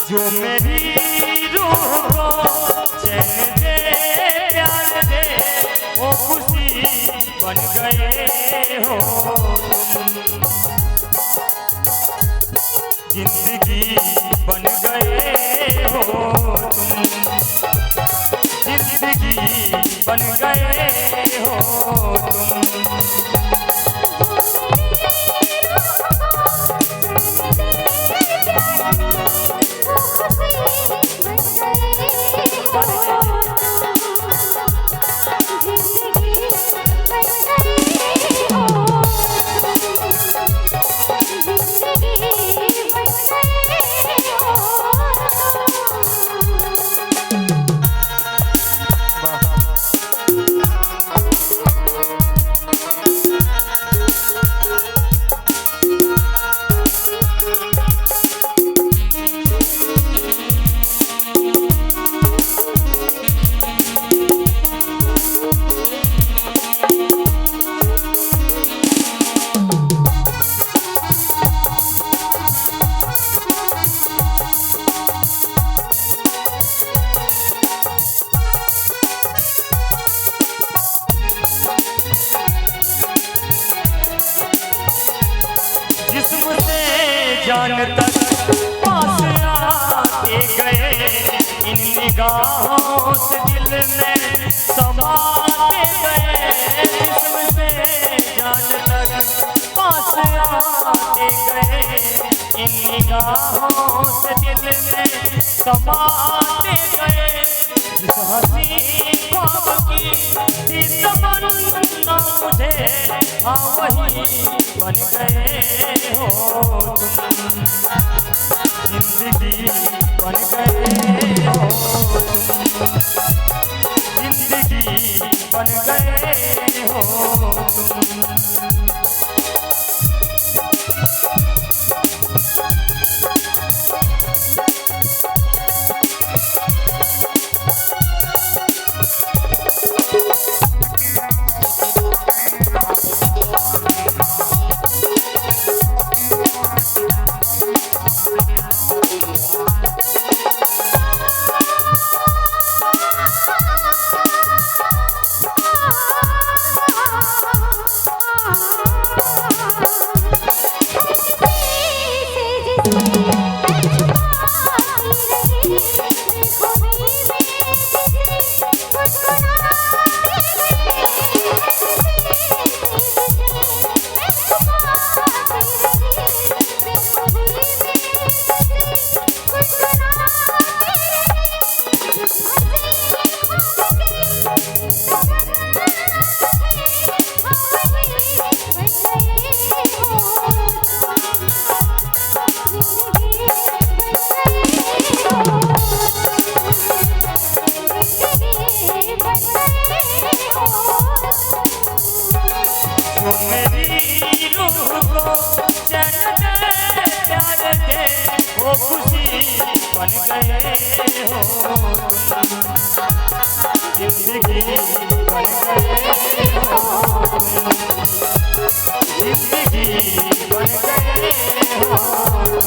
जो मेरी रूह को चैन दे प्यार दे वो खुशी बन गए हो तुम। जिंदगी बन गए हो तुम, जिंदगी बन गए हो तुम। जान तक पास आके गए, इन निगाहों से दिल में समाते गए। जिस्म से जान तक पास आके गए, इन निगाहों से दिल में समाते गए। जिस हंसी ख्वाब की थी तमन्ना मुझे, हाँ वही बन गए हो तुम। जिंदगी बन गए हो तुम, जिंदगी बन गए हो तुम। मेरी रूह को चैन दे प्यार दे वो खुशी बन गए हो तुम। जिंदगी बन गए हो तुम, जिंदगी बन गए हो।